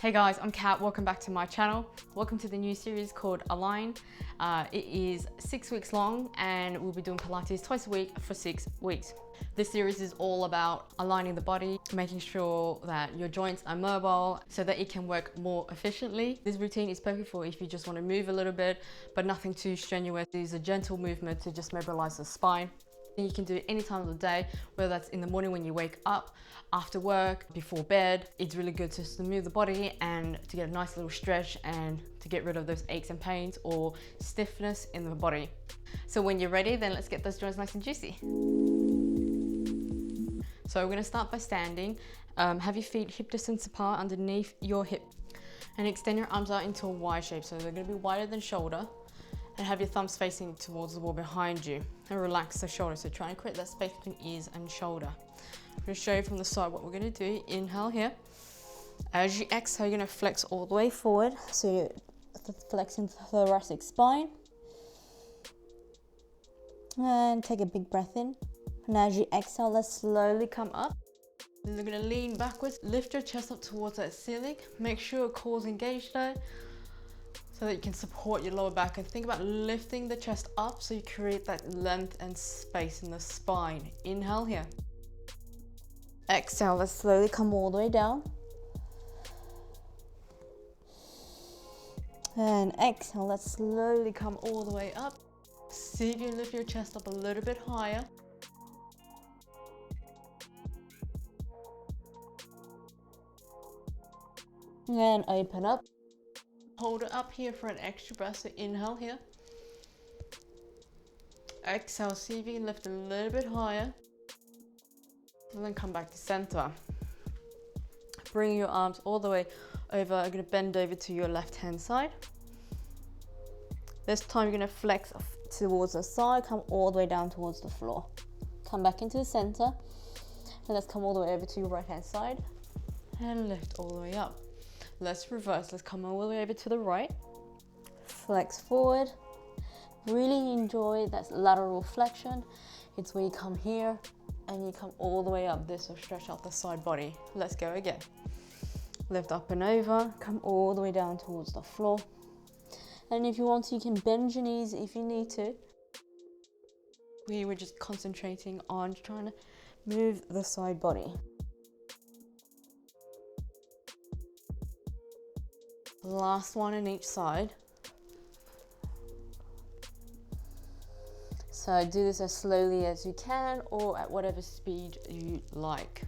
Hey guys, I'm Kat. Welcome back to my channel. Welcome to the new series called Align. It is 6 weeks long and we'll be doing Pilates twice a week for 6 weeks. This series is all about aligning the body, making sure that your joints are mobile so that it can work more efficiently. This routine is perfect for if you just want to move a little bit, but nothing too strenuous. It is a gentle movement to just mobilize the spine. You can do it any time of the day, whether that's in the morning when you wake up, after work, before bed. It's really good to move the body and to get a nice little stretch and to get rid of those aches and pains or stiffness in the body. So when you're ready, then let's get those joints nice and juicy. So we're going to start by standing. Have your feet hip distance apart underneath your hip and extend your arms out into a Y shape. So they're going to be wider than shoulder. And have your thumbs facing towards the wall behind you and relax the shoulder. So try and create that space between ears and shoulder. I'm going to show you from the side what we're going to do. Inhale here. As you exhale, you're going to flex all the way forward. So you're flexing the thoracic spine. And take a big breath in. And as you exhale, let's slowly come up. Then you're going to lean backwards. Lift your chest up towards that ceiling. Make sure your core's engaged there, so that you can support your lower back, and think about lifting the chest up so you create that length and space in the spine. Inhale here. Exhale, let's slowly come all the way down. And exhale, let's slowly come all the way up. See if you lift your chest up a little bit higher. And open up. Hold it up here for an extra breath, so inhale here. Exhale, see if you can lift a little bit higher. And then come back to center. Bring your arms all the way over. I'm going to bend over to your left hand side. This time you're going to flex towards the side, come all the way down towards the floor. Come back into the center. And let's come all the way over to your right hand side. And lift all the way up. Let's reverse. Let's come all the way over to the right. Flex forward. Really enjoy that lateral flexion. It's where you come here and you come all the way up. This will stretch out the side body. Let's go again. Lift up and over. Come all the way down towards the floor. And if you want to, you can bend your knees if you need to. We were just concentrating on trying to move the side body. Last one on each side. So do this as slowly as you can or at whatever speed you like.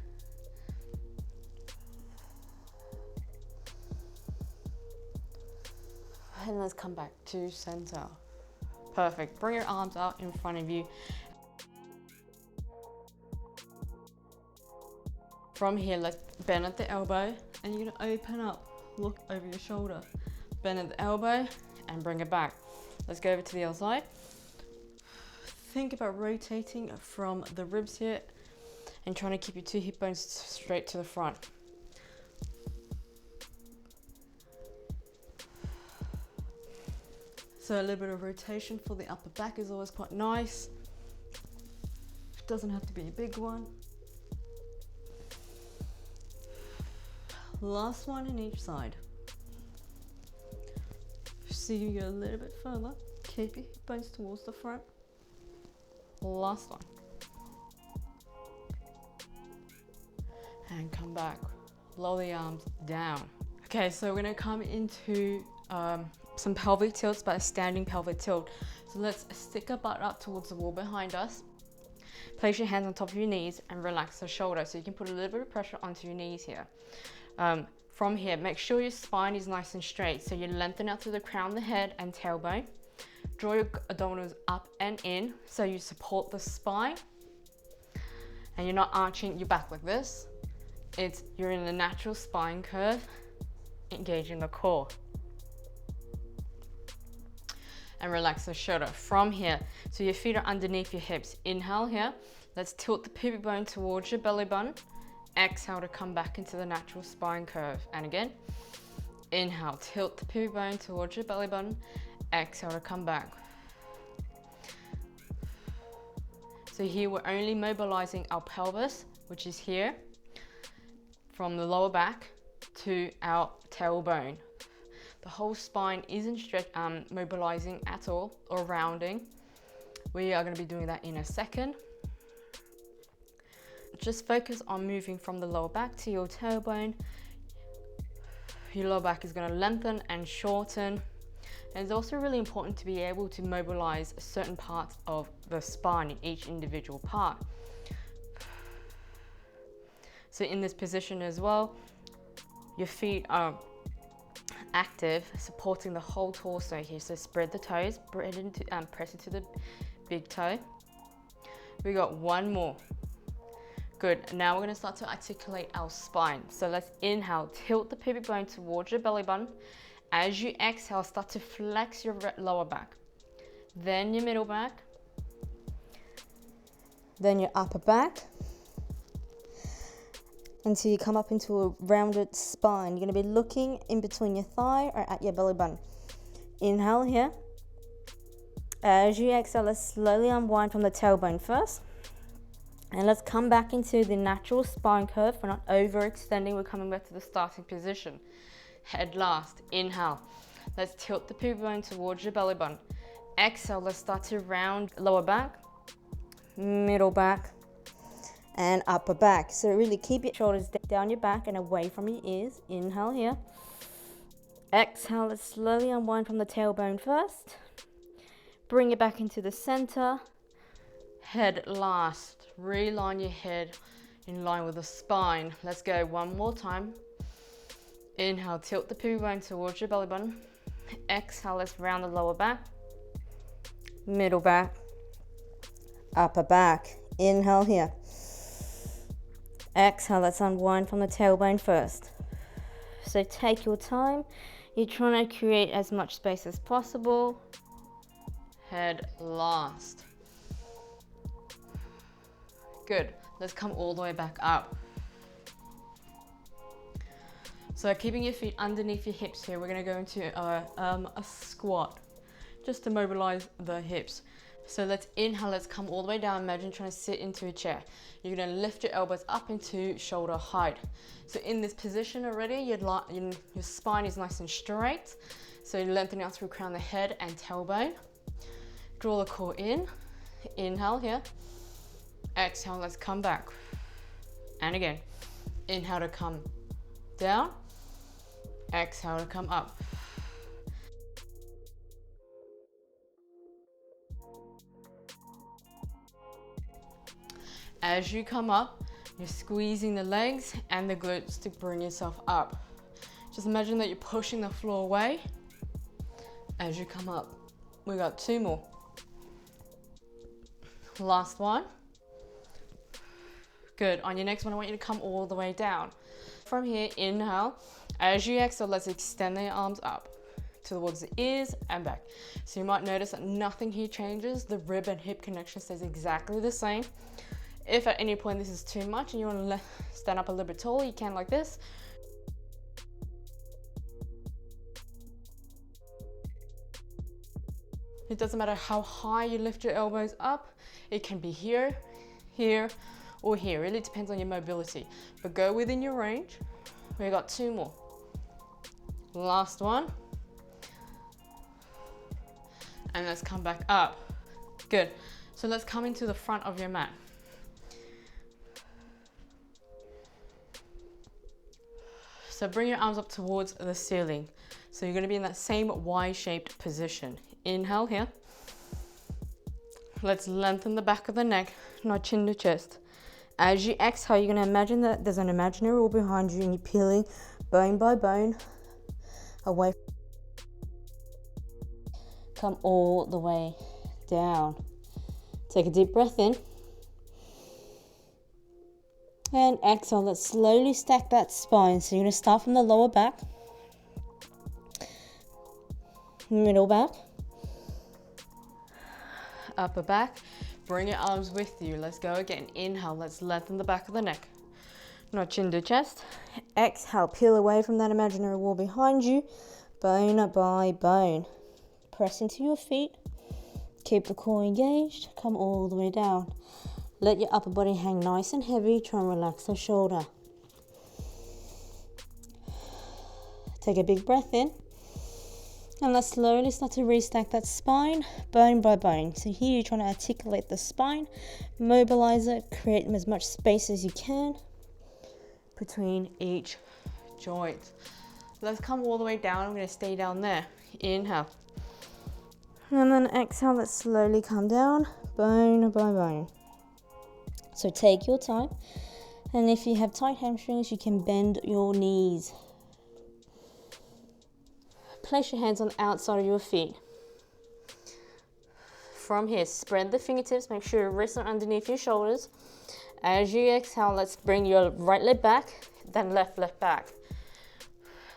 And let's come back to center. Perfect. Bring your arms out in front of you. From here, let's bend at the elbow and you're going to open up. Look over your shoulder, bend at the elbow and bring it back. Let's go over to the other side. Think about rotating from the ribs here and trying to keep your two hip bones straight to the front. So a little bit of rotation for the upper back is always quite nice. It doesn't have to be a big one. Last one in each side. See you go a little bit further. Keep your hip bones towards the front. Last one. And come back. Lower the arms down. Okay, so we're going to come into some pelvic tilts, but a standing pelvic tilt. So let's stick our butt up towards the wall behind us. Place your hands on top of your knees and relax the shoulder. So you can put a little bit of pressure onto your knees here. From here, make sure your spine is nice and straight. So you lengthen out through the crown of the head and tailbone. Draw your abdominals up and in so you support the spine. And you're not arching your back like this. You're in the natural spine curve, engaging the core. And relax the shoulder. From here, so your feet are underneath your hips. Inhale here. Let's tilt the pubic bone towards your belly button. Exhale to come back into the natural spine curve. And again, inhale, tilt the pubic bone towards your belly button. Exhale to come back. So here we're only mobilizing our pelvis, which is here, from the lower back to our tailbone. The whole spine isn't mobilizing at all or rounding. We are going to be doing that in a second. Just focus on moving from the lower back to your tailbone. Your lower back is going to lengthen and shorten. And it's also really important to be able to mobilize certain parts of the spine in each individual part. So in this position as well, your feet are active, supporting the whole torso here. So spread the toes, press into the big toe. We got one more. Good. Now we're going to start to articulate our spine. So let's inhale, tilt the pubic bone towards your belly button. As you exhale, start to flex your lower back. Then your middle back. Then your upper back. Until you come up into a rounded spine. You're going to be looking in between your thigh or at your belly button. Inhale here. As you exhale, let's slowly unwind from the tailbone first. And let's come back into the natural spine curve. We're not overextending. We're coming back to the starting position. Head last. Inhale. Let's tilt the pubic bone towards your belly button. Exhale. Let's start to round lower back, middle back, and upper back. So really keep your shoulders down your back and away from your ears. Inhale here. Exhale. Let's slowly unwind from the tailbone first. Bring it back into the center. Head last. Realign your head in line with the spine. Let's go one more time. Inhale, tilt the pubic bone towards your belly button. Exhale, let's round the lower back, middle back, upper back. Inhale here. Exhale, let's unwind from the tailbone first. So take your time. You're trying to create as much space as possible. Head last. Good. Let's come all the way back up. So keeping your feet underneath your hips here, we're going to go into a squat just to mobilize the hips. So let's inhale, let's come all the way down. Imagine trying to sit into a chair. You're going to lift your elbows up into shoulder height. So in this position already, your spine is nice and straight. So you're lengthening out through crown of the head and tailbone. Draw the core in. Inhale here. Exhale, let's come back. And again, inhale to come down. Exhale to come up. As you come up, you're squeezing the legs and the glutes to bring yourself up. Just imagine that you're pushing the floor away as you come up. We got two more. Last one. Good. On your next one, I want you to come all the way down. From here, inhale. As you exhale, let's extend the arms up towards the ears and back. So you might notice that nothing here changes. The rib and hip connection stays exactly the same. If at any point this is too much and you want to stand up a little bit taller, you can like this. It doesn't matter how high you lift your elbows up. It can be here, here, or here. It really depends on your mobility. But go within your range. We got two more. Last one. And let's come back up. Good. So let's come into the front of your mat. So bring your arms up towards the ceiling. So you're going to be in that same Y-shaped position. Inhale here. Let's lengthen the back of the neck, not chin to chest. As you exhale, you're going to imagine that there's an imaginary wall behind you and you're peeling bone by bone away. Come all the way down. Take a deep breath in. And exhale, let's slowly stack that spine. So you're going to start from the lower back, middle back, upper back. Bring your arms with you. Let's go again. Inhale, let's lengthen the back of the neck. Not chin to chest. Exhale, peel away from that imaginary wall behind you, bone by bone. Press into your feet. Keep the core engaged. Come all the way down. Let your upper body hang nice and heavy. Try and relax the shoulder. Take a big breath in. And let's slowly start to restack that spine, bone by bone. So here you're trying to articulate the spine, mobilize it, create as much space as you can between each joint. Let's come all the way down. I'm going to stay down there. Inhale. And then exhale, let's slowly come down, bone by bone. So take your time. And if you have tight hamstrings, you can bend your knees. Place your hands on the outside of your feet. From here, spread the fingertips. Make sure your wrists are underneath your shoulders. As you exhale, let's bring your right leg back, then left leg back.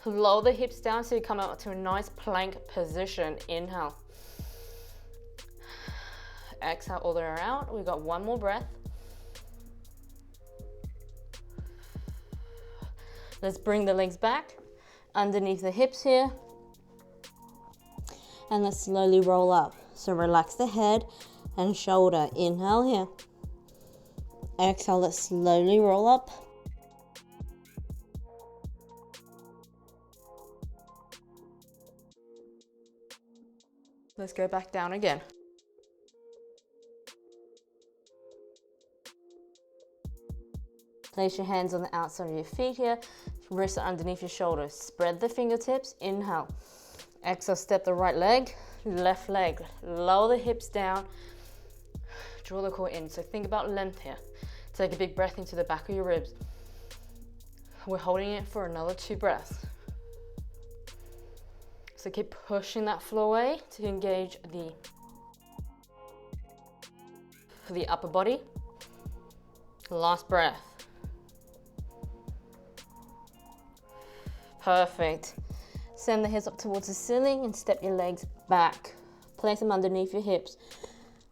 Lower the hips down so you come out to a nice plank position. Inhale. Exhale all the way out. We've got one more breath. Let's bring the legs back underneath the hips here. And let's slowly roll up. So relax the head and shoulder. Inhale here. Exhale, let's slowly roll up. Let's go back down again. Place your hands on the outside of your feet here. Wrists are underneath your shoulders. Spread the fingertips. Inhale. Exhale, step the right leg, left leg. Lower the hips down. Draw the core in. So think about length here. Take a big breath into the back of your ribs. We're holding it for another 2 breaths. So keep pushing that floor away to engage the upper body. Last breath. Perfect. Send the hips up towards the ceiling and step your legs back. Place them underneath your hips.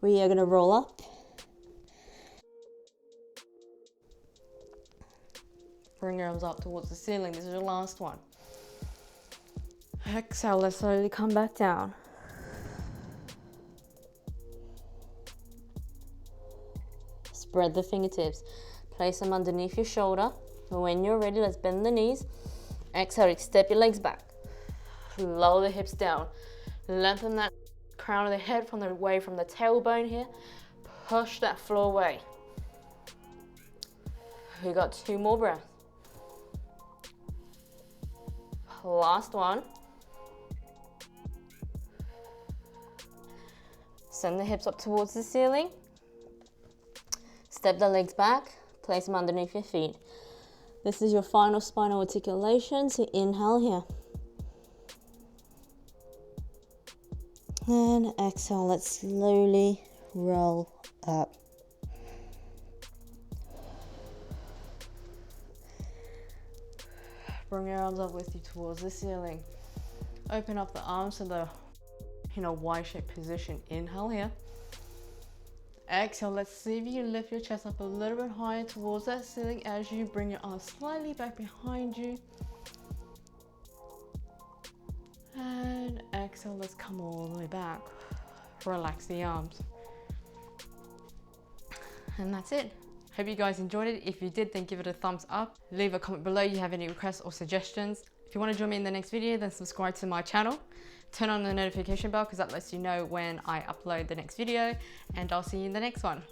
We are going to roll up. Bring your arms up towards the ceiling. This is your last one. Exhale, let's slowly come back down. Spread the fingertips. Place them underneath your shoulder. And when you're ready, let's bend the knees. Exhale, step your legs back. Lower the hips down. Lengthen that crown of the head away from the tailbone here. Push that floor away. We got 2 more breaths. Last one. Send the hips up towards the ceiling. Step the legs back. Place them underneath your feet. This is your final spinal articulation. So inhale here. And exhale, let's slowly roll up. Bring your arms up with you towards the ceiling. Open up the arms to the Y-shaped position. Inhale here. Exhale, let's see if you can lift your chest up a little bit higher towards that ceiling as you bring your arms slightly back behind you. And exhale, let's come all the way back. Relax the arms. And that's it. Hope you guys enjoyed it. If you did, then give it a thumbs up. Leave a comment below if you have any requests or suggestions. If you want to join me in the next video, then subscribe to my channel. Turn on the notification bell because that lets you know when I upload the next video, and I'll see you in the next one.